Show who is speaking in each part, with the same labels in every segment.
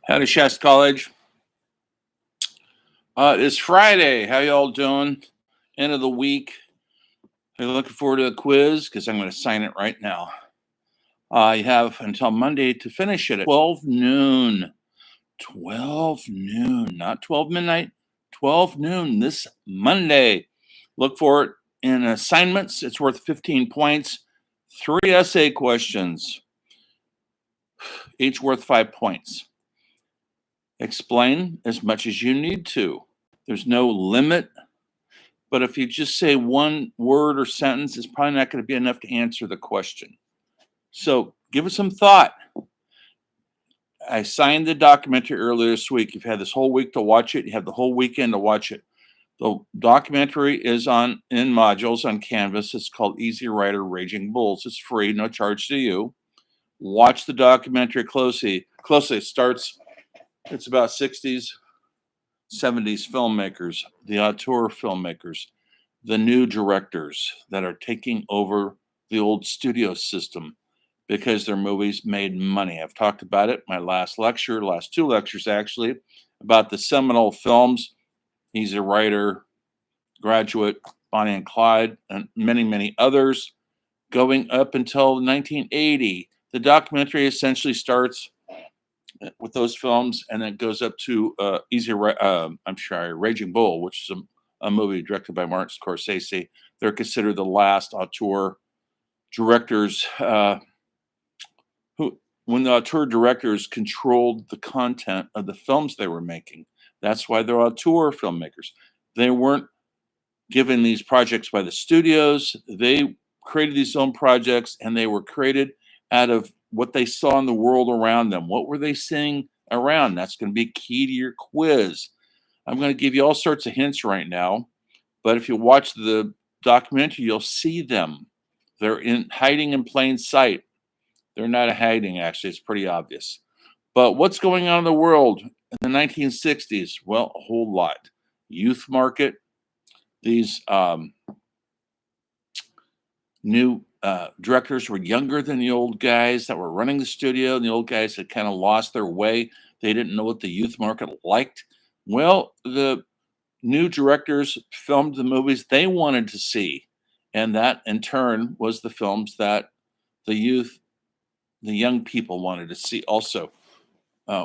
Speaker 1: Howdy, Shasta College. It's Friday. How y'all doing? End of the week. Are you looking forward to the quiz? Because I'm going to sign it right now. You have until Monday to finish it at 12 noon. 12 noon, not 12 midnight. 12 noon this Monday. Look for it in assignments. It's worth 15 points. 3 essay questions, each worth 5 points. Explain as much as you need to. There's no limit, but if you just say one word or sentence, it's probably not going to be enough to answer the question. So give it some thought. I signed the documentary earlier this week. You've had this whole week to watch it. You have the whole weekend to watch it. The documentary is in modules on Canvas. It's called Easy Rider Raging Bulls. It's free, no charge to you. Watch the documentary closely. It's about 60s, 70s filmmakers, the auteur filmmakers, the new directors that are taking over the old studio system because their movies made money. I've talked about it in my last 2 lectures actually, about the seminal films. He's a writer, Graduate, Bonnie and Clyde, and many, many others, going up until 1980. The documentary essentially starts with those films and then goes up to Raging Bull, which is a movie directed by Martin Scorsese. They're considered the last auteur directors when the auteur directors controlled the content of the films they were making. That's why they're auteur filmmakers. They weren't given these projects by the studios. They created these own projects, and they were created out of what they saw in the world around them. What were they seeing around? That's going to be key to your quiz. I'm going to give you all sorts of hints right now, but if you watch the documentary, you'll see them. They're hiding in plain sight. They're not hiding, actually. It's pretty obvious. But what's going on in the world in the 1960s? Well, a whole lot. Youth market. These new directors were younger than the old guys that were running the studio, and the old guys had kind of lost their way. They didn't know what the youth market liked. Well, the new directors filmed the movies they wanted to see, and that in turn was the films that the young people wanted to see also,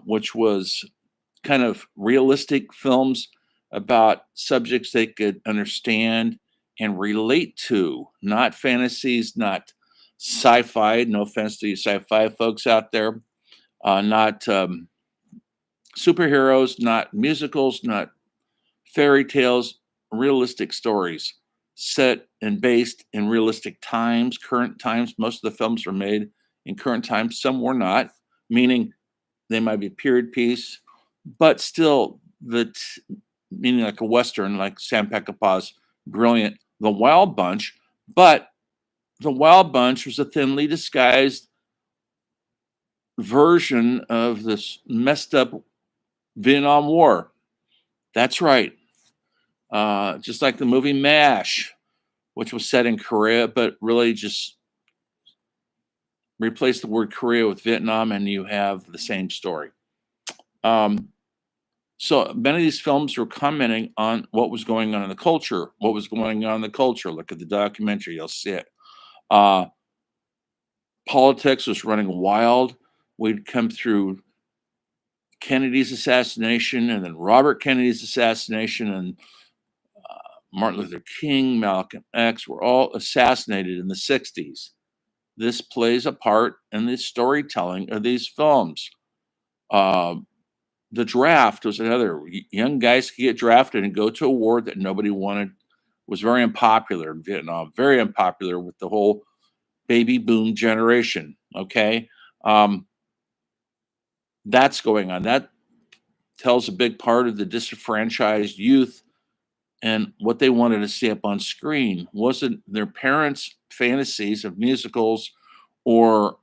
Speaker 1: which was kind of realistic films about subjects they could understand and relate to, not fantasies, not sci-fi. No offense to you sci-fi folks out there. Not superheroes, not musicals, not fairy tales, realistic stories set and based in realistic times, current times. Most of the films were made in current times. Some were not, meaning they might be period piece, but still meaning like a Western, like Sam Peckinpah's brilliant The Wild Bunch. But The Wild Bunch was a thinly disguised version of this messed up Vietnam War. That's right. Just like the movie MASH, which was set in Korea, but really just replace the word Korea with Vietnam and you have the same story. So many of these films were commenting on what was going on in the culture. What was going on in the culture? Look at the documentary, you'll see it. Politics was running wild. We'd come through Kennedy's assassination and then Robert Kennedy's assassination and Martin Luther King, Malcolm X were all assassinated in the 60s. This plays a part in the storytelling of these films. The draft was another. Young guys could get drafted and go to a war that nobody wanted. Was very unpopular in Vietnam, very unpopular with the whole baby boom generation. Okay. That's going on. That tells a big part of the disenfranchised youth and what they wanted to see up on screen wasn't their parents' fantasies of musicals or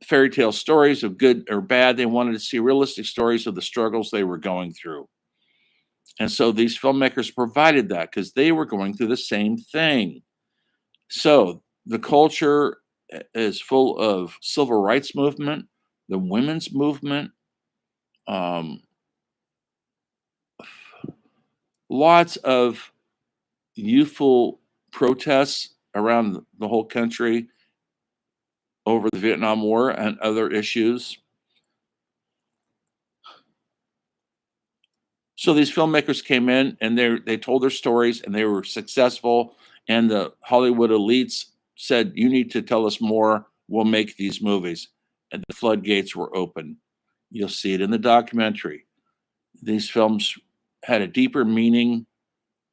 Speaker 1: fairy tale stories of good or bad. They wanted to see realistic stories of the struggles they were going through. And so these filmmakers provided that because they were going through the same thing. So the culture is full of civil rights movement, the women's movement, Um, Lots of youthful protests around the whole country over the Vietnam War and other issues. So these filmmakers came in and they told their stories and they were successful. And the Hollywood elites said, "You need to tell us more. We'll make these movies." And the floodgates were open. You'll see it in the documentary. These films had a deeper meaning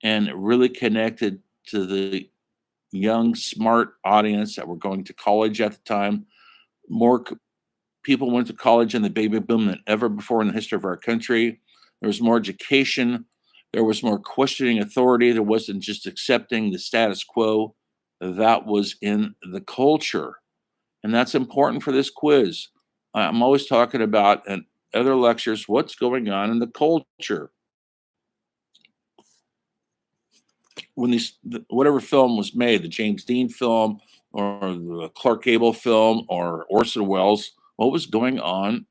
Speaker 1: and really connected to the young, smart audience that were going to college at the time. More people went to college in the baby boom than ever before in the history of our country. There was more education. There was more questioning authority. There wasn't just accepting the status quo. That was in the culture. And that's important for this quiz. I'm always talking about in other lectures what's going on in the culture. When whatever film was made, the James Dean film or the Clark Gable film or Orson Welles, what was going on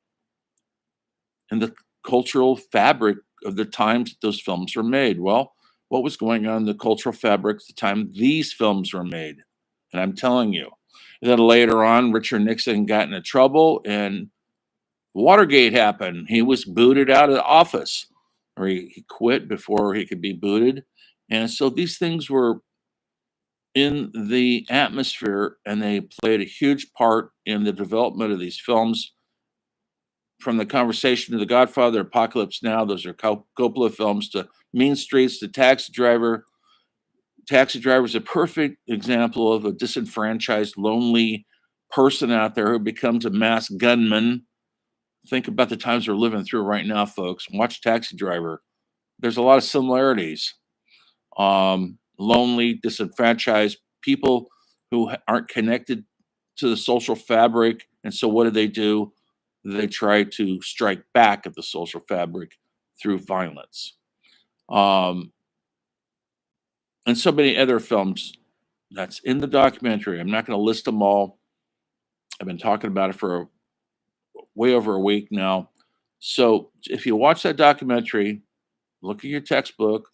Speaker 1: in the cultural fabric of the times those films were made? Well, what was going on in the cultural fabric at the time these films were made? And I'm telling you. And then later on, Richard Nixon got into trouble and Watergate happened. He was booted out of the office, or he quit before he could be booted. And so these things were in the atmosphere and they played a huge part in the development of these films. From The Conversation to The Godfather, Apocalypse Now, those are Coppola films, to Mean Streets, to Taxi Driver. Taxi Driver is a perfect example of a disenfranchised, lonely person out there who becomes a mass gunman. Think about the times we're living through right now, folks. Watch Taxi Driver. There's a lot of similarities. Lonely, disenfranchised people who aren't connected to the social fabric. And so, what do? They try to strike back at the social fabric through violence. Um, and so many other films that's in the documentary. I'm not going to list them all. I've been talking about it for way over a week now. So, if you watch that documentary, look at your textbook,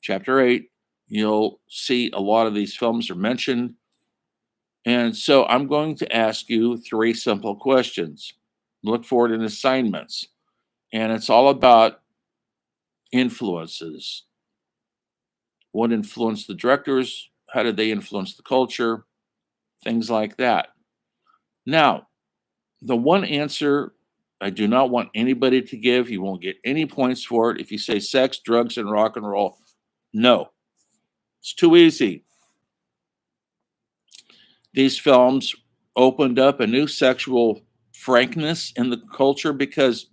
Speaker 1: chapter 8, you'll see a lot of these films are mentioned. And so I'm going to ask you 3 simple questions. Look for it in assignments. And it's all about influences. What influenced the directors? How did they influence the culture? Things like that. Now, the one answer I do not want anybody to give, you won't get any points for it if you say sex, drugs, and rock and roll. No, it's too easy. These films opened up a new sexual frankness in the culture because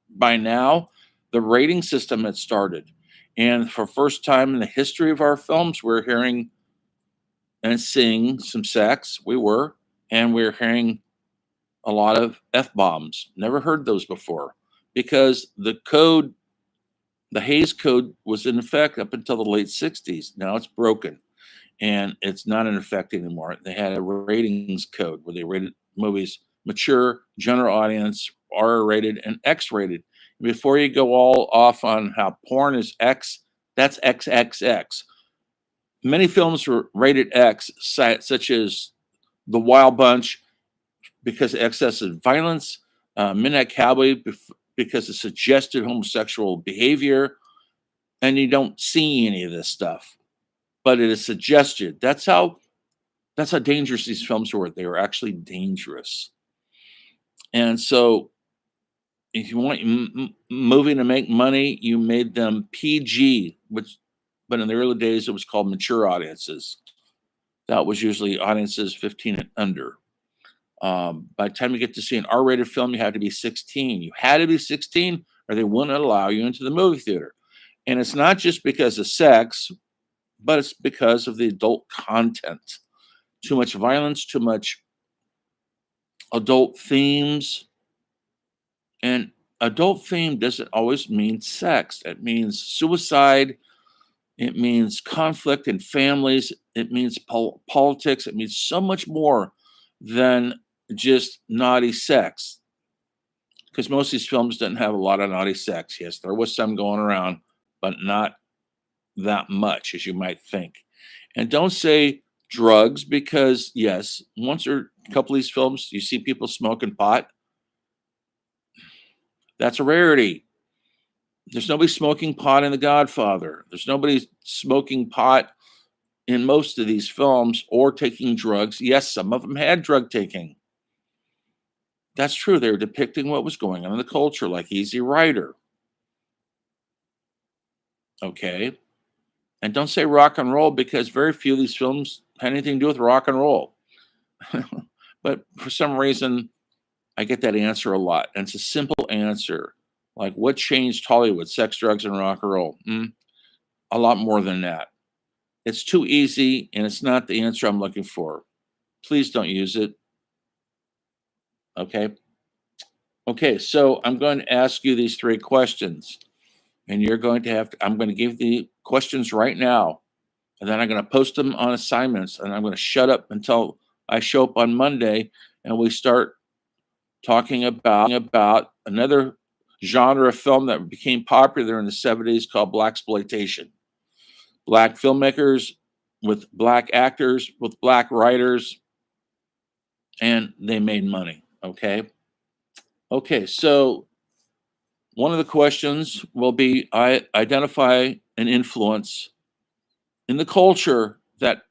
Speaker 1: by now the rating system had started. And for first time in the history of our films, we're hearing and seeing some sex. And we're hearing a lot of F bombs. Never heard those before because the code, the Hays Code, was in effect up until the late 60s. Now it's broken and it's not in effect anymore. They had a ratings code where they rated movies mature, general audience, R rated, and X rated. Before you go all off on how porn is X, that's XXX. Many films were rated X, such as The Wild Bunch, because of excessive violence, Midnight Cowboy, because of suggested homosexual behavior, and you don't see any of this stuff, but it is suggested. That's how dangerous these films were. They were actually dangerous. And so if you want movie to make money, you made them PG, but in the early days it was called mature audiences. That was usually audiences 15 and under. By the time you get to see an R-rated film, you had to be 16. You had to be 16, or they wouldn't allow you into the movie theater. And it's not just because of sex, but it's because of the adult content. Too much violence, too much adult themes. And adult theme doesn't always mean sex. It means suicide. It means conflict in families. It means politics. It means so much more than just naughty sex. because most of these films didn't have a lot of naughty sex. Yes, there was some going around, but not that much as you might think. And don't say drugs because, yes, once or a couple of these films, you see people smoking pot. That's a rarity. There's nobody smoking pot in The Godfather. There's nobody smoking pot in most of these films or taking drugs. Yes, some of them had drug taking. That's true. They were depicting what was going on in the culture, like Easy Rider. Okay. And don't say rock and roll because very few of these films had anything to do with rock and roll. But for some reason, I get that answer a lot. And it's a simple answer. Like, what changed Hollywood? Sex, drugs, and rock and roll. A lot more than that. It's too easy, and it's not the answer I'm looking for. Please don't use it. Okay. Okay. So I'm going to ask you these 3 questions, and you're going to have to, I'm going to give the questions right now, and then I'm going to post them on assignments, and I'm going to shut up until I show up on Monday and we start talking about another genre of film that became popular in the 70s called blaxploitation. Black filmmakers with black actors with black writers, and they made money. Okay, so one of the questions will be, I identify an influence in the culture that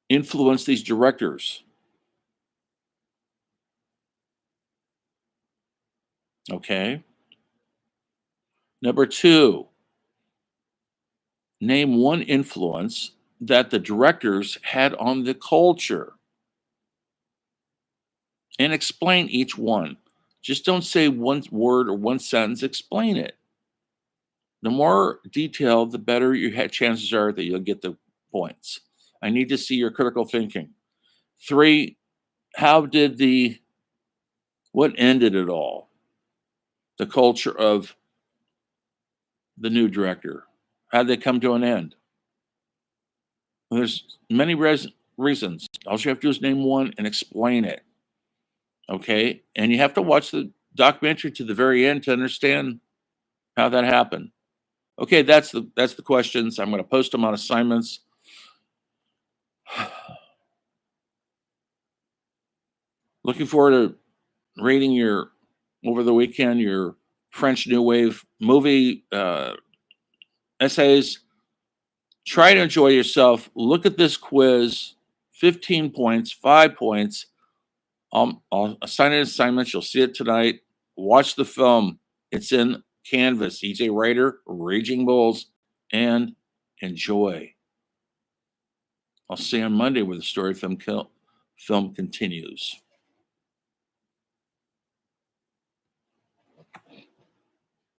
Speaker 1: influenced these directors. Okay. Number 2, name one influence that the directors had on the culture and explain each one. Just don't say one word or one sentence, explain it. The more detailed, the better your chances are that you'll get the points. I need to see your critical thinking. 3, how did what ended it all? The culture of the new director. How did they come to an end? There's many reasons. All you have to do is name one and explain it. Okay. And you have to watch the documentary to the very end to understand how that happened. Okay, that's the questions. I'm going to post them on assignments. Looking forward to reading your over the weekend your French New Wave movie essays. Try to enjoy yourself. Look at this quiz. 15 points, 5 points. I'll assign an assignment. You'll see it tonight. Watch the film. It's in Canvas. EJ Rider, Raging Bulls, and enjoy. I'll see you on Monday where the story film continues.